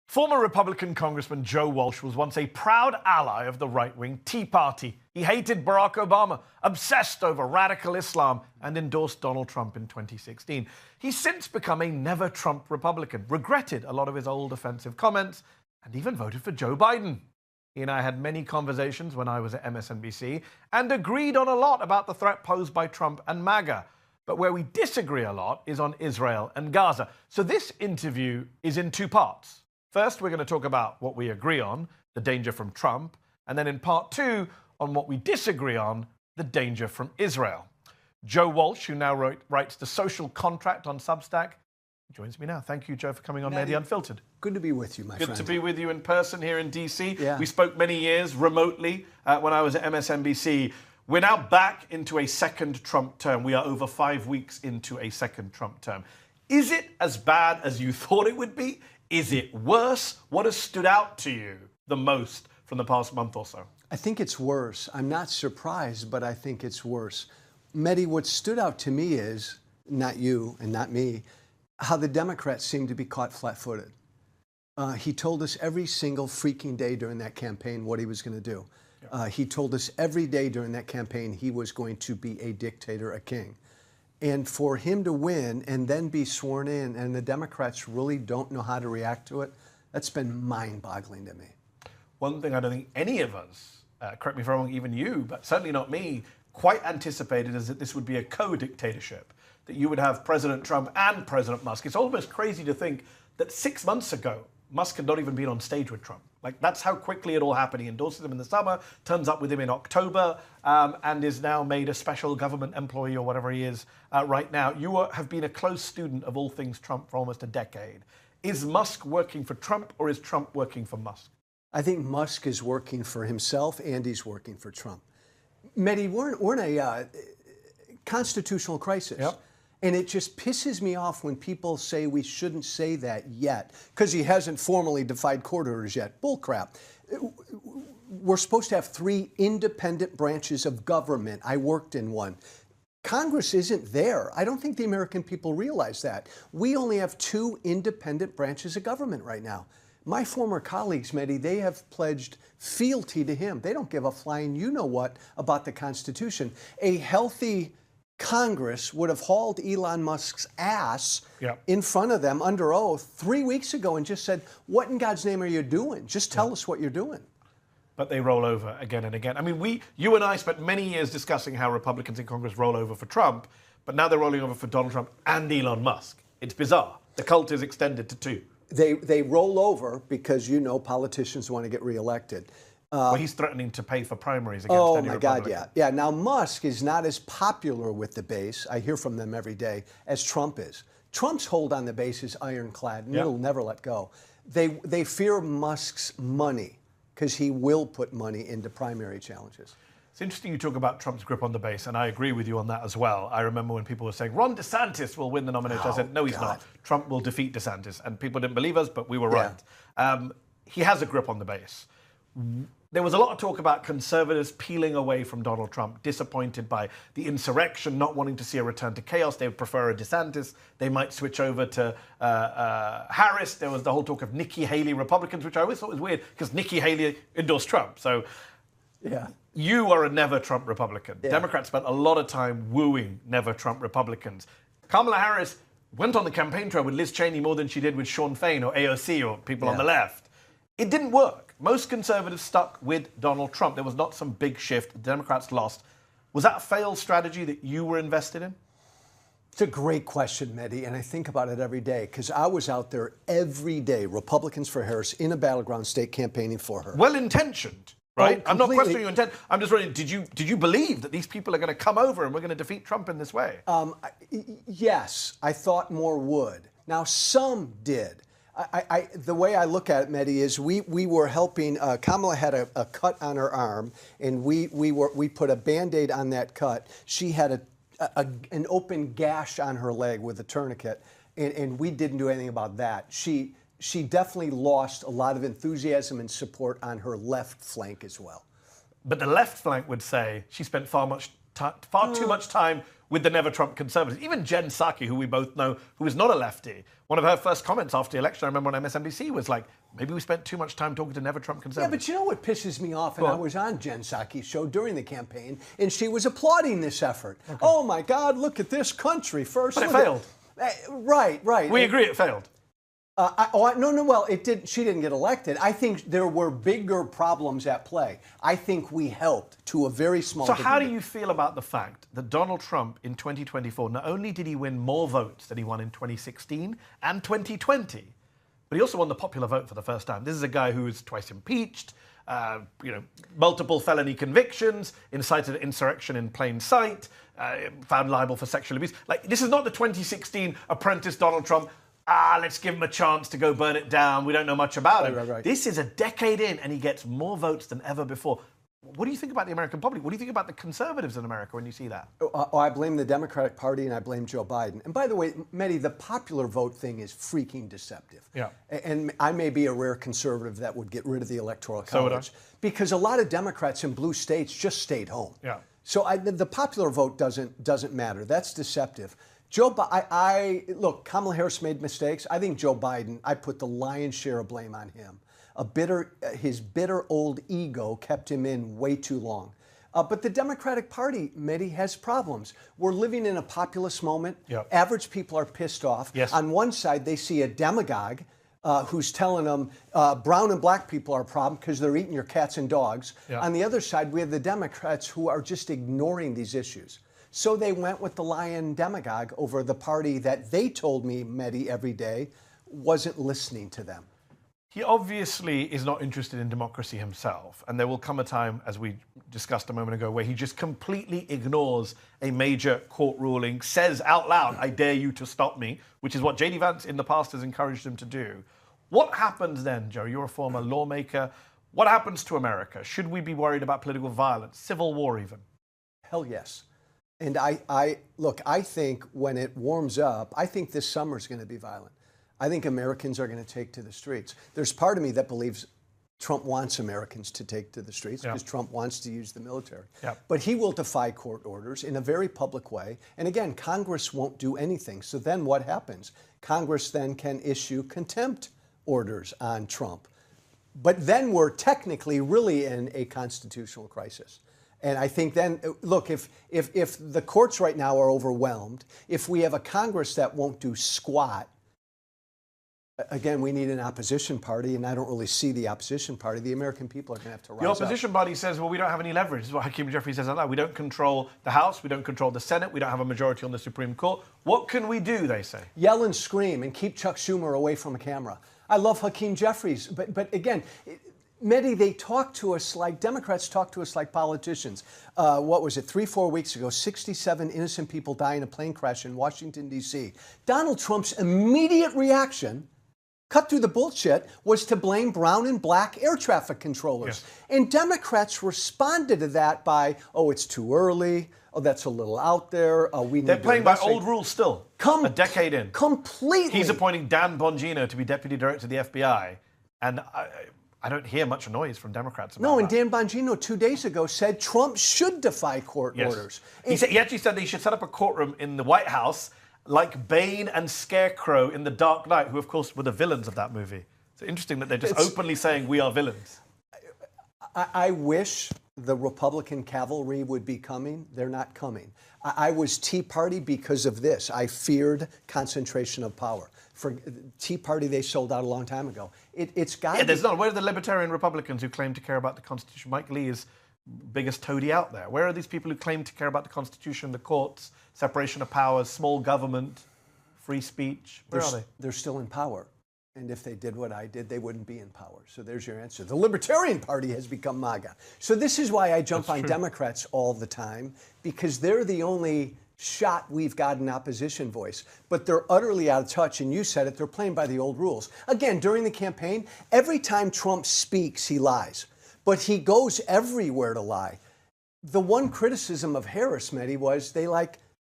Former Republican Congressman Joe Walsh was once a proud ally of the right-wing Tea Party. He hated Barack Obama, obsessed over radical Islam, and endorsed Donald Trump in 2016. He's since become a never-Trump Republican, regretted a lot of his old offensive comments, and even voted for Joe Biden. He and I had many conversations when I was at MSNBC and agreed on a lot about the threat posed by Trump and MAGA. But where we disagree a lot is on Israel and Gaza. So this interview is in two parts. First, we're going to talk about what we agree on, the danger from Trump, and then in part two, on what we disagree on, the danger from Israel. Joe Walsh, who now writes The Social Contract on Substack, joins me now. Thank you, Joe, for coming on Mehdi Unfiltered. Good to be with you, my friend. Good to be with you in person here in DC. Yeah. We spoke many years remotely when I was at MSNBC. We're now back into a second Trump term. We are over 5 weeks into a second Trump term. Is it as bad as you thought it would be? Is it worse? What has stood out to you the most from the past month or so? I think it's worse. I'm not surprised, but I think it's worse. Mehdi, what stood out to me is, not you and not me, how the Democrats seem to be caught flat-footed. He told us every single freaking day during that campaign what he was going to do. He told us every day during that campaign he was going to be a dictator, a king. And for him to win and then be sworn in, and the Democrats really don't know how to react to it, that's been mind-boggling to me. One thing I don't think any of us, correct me if I'm wrong, even you, but certainly not me, quite anticipated is that this would be a co-dictatorship, that you would have President Trump and President Musk. It's almost crazy to think that 6 months ago, Musk had not even been on stage with Trump. Like, that's how quickly it all happened. He endorses him in the summer, turns up with him in October, and is now made a special government employee or whatever he is right now. You have been a close student of all things Trump for almost a decade. Is Musk working for Trump, or is Trump working for Musk? I think Musk is working for himself, and he's working for Trump. Mehdi, we're in a constitutional crisis. Yep. And it just pisses me off when people say we shouldn't say that yet, because he hasn't formally defied court orders yet. Bullcrap. We're supposed to have 3 independent branches of government. I worked in one. Congress isn't there. I don't think the American people realize that. We only have 2 independent branches of government right now. My former colleagues, Mehdi, they have pledged fealty to him. They don't give a flying you-know-what about the Constitution. A healthy Congress would have hauled Elon Musk's ass in front of them under oath 3 weeks ago and just said, what in God's name are you doing? Just tell us what you're doing. But they roll over again and again. I mean, you and I spent many years discussing how Republicans in Congress roll over for Trump, but now they're rolling over for Donald Trump and Elon Musk. It's bizarre. The cult is extended to 2. They roll over because, you know, politicians want to get reelected. Well, he's threatening to pay for primaries against any Republican. Oh, my God, yeah. Now, Musk is not as popular with the base, I hear from them every day, as Trump is. Trump's hold on the base is ironclad, and it'll never let go. They fear Musk's money, because he will put money into primary challenges. It's interesting you talk about Trump's grip on the base, and I agree with you on that as well. I remember when people were saying, Ron DeSantis will win the nomination. I said, no, he's not. Trump will defeat DeSantis. And people didn't believe us, but we were right. He has a grip on the base. There was a lot of talk about conservatives peeling away from Donald Trump, disappointed by the insurrection, not wanting to see a return to chaos. They would prefer a DeSantis. They might switch over to Harris. There was the whole talk of Nikki Haley Republicans, which I always thought was weird because Nikki Haley endorsed Trump. So you are a never-Trump Republican. Democrats spent a lot of time wooing never-Trump Republicans. Kamala Harris went on the campaign trail with Liz Cheney more than she did with Sean Fain or AOC or people on the left. It didn't work. Most conservatives stuck with Donald Trump. There was not some big shift. The Democrats lost. Was that a failed strategy that you were invested in? It's a great question, Mehdi, and I think about it every day because I was out there every day, Republicans for Harris, in a battleground state campaign for her. Well-intentioned, right? I'm not questioning your intent. I'm just wondering, did you believe that these people are going to come over and we're going to defeat Trump in this way? Yes, I thought more would. Now, some did. The way I look at it, Mehdi, is we were helping. Kamala had a cut on her arm, and we put a Band-Aid on that cut. She had an open gash on her leg with a tourniquet, and we didn't do anything about that. She definitely lost a lot of enthusiasm and support on her left flank as well. But the left flank would say she spent far too much time with the never-Trump conservatives. Even Jen Psaki, who we both know, who is not a lefty, one of her first comments after the election, I remember on MSNBC, was like, maybe we spent too much time talking to never Trump Yeah, conservatives. but you know what pisses me off? And I was on Jen Psaki's show during the campaign, and she was applauding this effort. Okay. Oh, my God, look at this country first. But it failed. Right. We agree it failed. No, well, it did. She didn't get elected. I think there were bigger problems at play. I think we helped to a very small degree. So how do you feel about the fact that Donald Trump in 2024, not only did he win more votes than he won in 2016 and 2020, but he also won the popular vote for the first time? This is a guy who was twice impeached, multiple felony convictions, incited insurrection in plain sight, found liable for sexual abuse. Like, this is not the 2016 apprentice Donald Trump. Let's give him a chance to go burn it down. We don't know much about him. Right. This is a decade in, and he gets more votes than ever before. What do you think about the American public? What do you think about the conservatives in America when you see that? I blame the Democratic Party, and I blame Joe Biden. And by the way, Mehdi, the popular vote thing is freaking deceptive. Yeah. And I may be a rare conservative that would get rid of the Electoral College. So would I. Because a lot of Democrats in blue states just stayed home. Yeah. So the popular vote doesn't matter. That's deceptive. Look, Kamala Harris made mistakes. I think Joe Biden, I put the lion's share of blame on him. His bitter old ego kept him in way too long. But the Democratic Party, Mehdi, has problems. We're living in a populist moment. Yep. Average people are pissed off. Yes. On one side, they see a demagogue who's telling them brown and black people are a problem because they're eating your cats and dogs. Yep. On the other side, we have the Democrats who are just ignoring these issues. So they went with the lion demagogue over the party that they told me, Mehdi, every day wasn't listening to them. He obviously is not interested in democracy himself, and there will come a time, as we discussed a moment ago, where he just completely ignores a major court ruling, says out loud, "I dare you to stop me," which is what J.D. Vance in the past has encouraged him to do. What happens then, Joe? You're a former lawmaker. What happens to America? Should we be worried about political violence, civil war even? Hell yes. And I think when it warms up, I think this summer is going to be violent. I think Americans are going to take to the streets. There's part of me that believes Trump wants Americans to take to the streets because Trump wants to use the military. But he will defy court orders in a very public way. And again, Congress won't do anything. So then what happens? Congress then can issue contempt orders on Trump. But then we're technically really in a constitutional crisis. And I think then, look, if the courts right now are overwhelmed, if we have a Congress that won't do squat, again, we need an opposition party, and I don't really see the opposition party. The American people are going to have to rise up. The opposition party says, well, we don't have any leverage. This is what Hakeem Jeffries says out loud. We don't control the House. We don't control the Senate. We don't have a majority on the Supreme Court. What can we do, they say? Yell and scream and keep Chuck Schumer away from a camera. I love Hakeem Jeffries, but again, Mehdi, they talk to us like Democrats talk to us like politicians. What was it, 3-4 weeks ago, 67 innocent people die in a plane crash in Washington, D.C. Donald Trump's immediate reaction, cut through the bullshit, was to blame brown and black air traffic controllers. Yes. And Democrats responded to that by, oh, it's too early. Oh, that's a little out there. They're playing by old rules still, a decade in. Completely. He's appointing Dan Bongino to be deputy director of the FBI. And I don't hear much noise from Democrats about that. And Dan Bongino 2 days ago said Trump should defy court orders. He actually said that he should set up a courtroom in the White House like Bane and Scarecrow in The Dark Knight, who, of course, were the villains of that movie. It's interesting that they're just openly saying we are villains. I wish the Republican cavalry would be coming. They're not coming. I was Tea Party because of this. I feared concentration of power. For Tea Party, they sold out a long time ago. It's got to be. There's not. Where are the libertarian Republicans who claim to care about the Constitution? Mike Lee is biggest toady out there. Where are these people who claim to care about the Constitution, the courts, separation of powers, small government, free speech? Where are they? They're still in power. And if they did what I did, they wouldn't be in power. So there's your answer. The Libertarian Party has become MAGA. So this is why I jump on Democrats all the time, because they're the only shot we've got an opposition voice. But they're utterly out of touch, and you said it, they're playing by the old rules. Again, during the campaign, every time Trump speaks, he lies. But he goes everywhere to lie. The one criticism of Harris, Mehdi, was they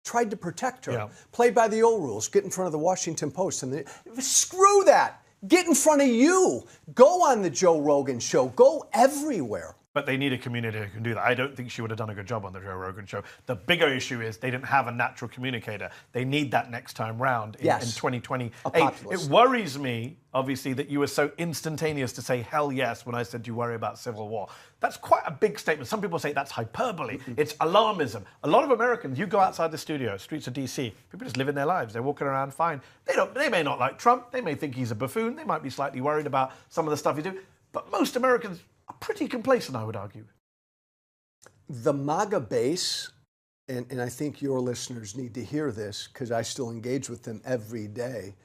tried to protect her. Play by the old rules. Get in front of the Washington Post. And screw that. Get in front of you. Go on the Joe Rogan show. Go everywhere. But they need a communicator who can do that. I don't think she would have done a good job on the Joe Rogan show. The bigger issue is they didn't have a natural communicator. They need that next time round in 2028. It worries me, obviously, that you were so instantaneous to say hell yes when I said you worry about civil war. That's quite a big statement. Some people say that's hyperbole. It's alarmism. A lot of Americans, you go outside the studio, streets of DC, people just living their lives. They're walking around fine. They may not like Trump. They may think he's a buffoon. They might be slightly worried about some of the stuff he do. But most Americans are pretty complacent, I would argue. The MAGA base, and I think your listeners need to hear this because I still engage with them every day,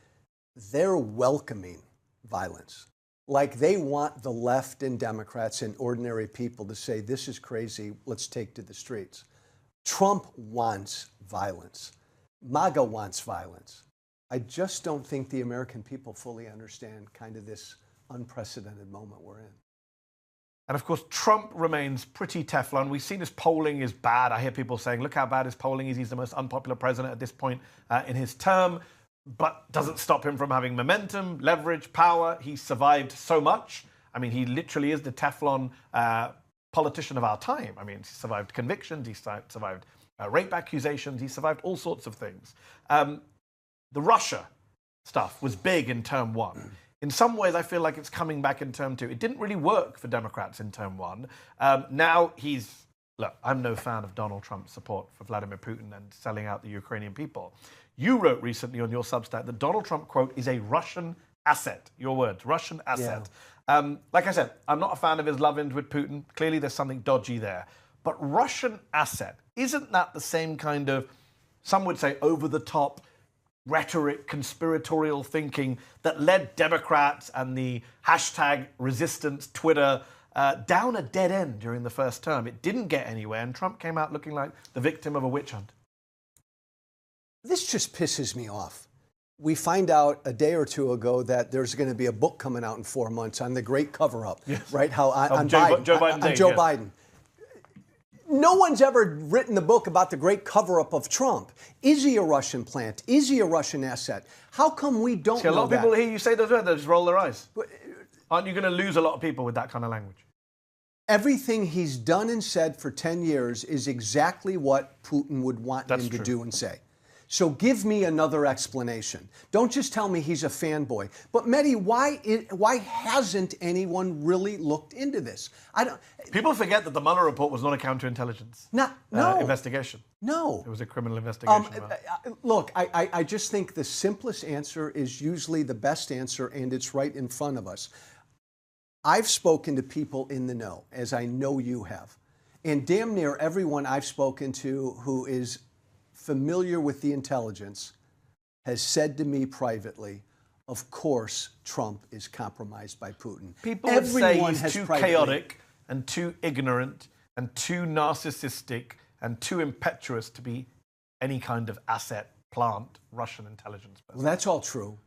they're welcoming violence. Like they want the left and Democrats and ordinary people to say, this is crazy, let's take to the streets. Trump wants violence. MAGA wants violence. I just don't think the American people fully understand kind of this unprecedented moment we're in. And of course, Trump remains pretty Teflon. We've seen his polling is bad. I hear people saying, look how bad his polling is. He's the most unpopular president at this point in his term, but doesn't stop him from having momentum, leverage, power. He's survived so much. I mean, he literally is the Teflon politician of our time. I mean, he survived convictions. He survived rape accusations. He survived all sorts of things. The Russia stuff was big in term one. In some ways, I feel like it's coming back in term two. It didn't really work for Democrats in term one. Now look, I'm no fan of Donald Trump's support for Vladimir Putin and selling out the Ukrainian people. You wrote recently on your Substack that Donald Trump, quote, is a Russian asset. Your words, Russian asset. Yeah. Like I said, I'm not a fan of his love-ins with Putin. Clearly, there's something dodgy there. But Russian asset, isn't that the same kind of, some would say, over-the-top rhetoric, conspiratorial thinking that led Democrats and the hashtag resistance Twitter down a dead end during the first term? It didn't get anywhere, and Trump came out looking like the victim of a witch hunt. This just pisses me off. We find out a day or two ago that there's going to be a book coming out in 4 months on the great cover-up, right? How on Joe Joe Biden. No one's ever written the book about the great cover-up of Trump. Is he a Russian plant? Is he a Russian asset? How come we don't know that? A lot of people hear you say those words, they just roll their eyes. Aren't you going to lose a lot of people with that kind of language? Everything he's done and said for 10 years is exactly what Putin would want him to do and say. So give me another explanation. Don't just tell me he's a fanboy. But Mehdi, why hasn't anyone really looked into this? People forget that the Mueller report was not a counterintelligence investigation. No. It was a criminal investigation. Look, I just think the simplest answer is usually the best answer, and it's right in front of us. I've spoken to people in the know, as I know you have. And damn near everyone I've spoken to who is familiar with the intelligence has said to me privately, of course, Trump is compromised by Putin. People would say he's too chaotic and too ignorant and too narcissistic and too impetuous to be any kind of asset plant Russian intelligence person. Well, that's all true.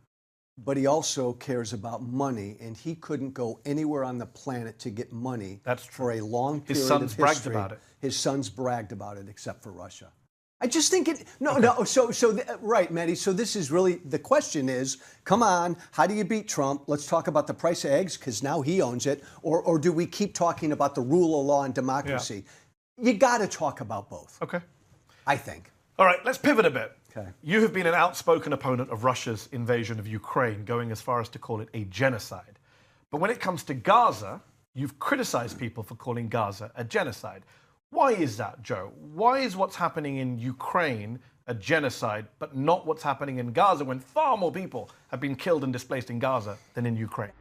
But he also cares about money, and he couldn't go anywhere on the planet to get money for a long period of history. His sons bragged about it. His sons bragged about it, except for Russia. I just think right, Mehdi, so this is really, the question is, come on, how do you beat Trump? Let's talk about the price of eggs, because now he owns it, or do we keep talking about the rule of law and democracy? Yeah. You got to talk about both. Okay. I think. All right, let's pivot a bit. Okay. You have been an outspoken opponent of Russia's invasion of Ukraine, going as far as to call it a genocide. But when it comes to Gaza, you've criticized people for calling Gaza a genocide. Why is that, Joe? Why is what's happening in Ukraine a genocide, but not what's happening in Gaza, when far more people have been killed and displaced in Gaza than in Ukraine?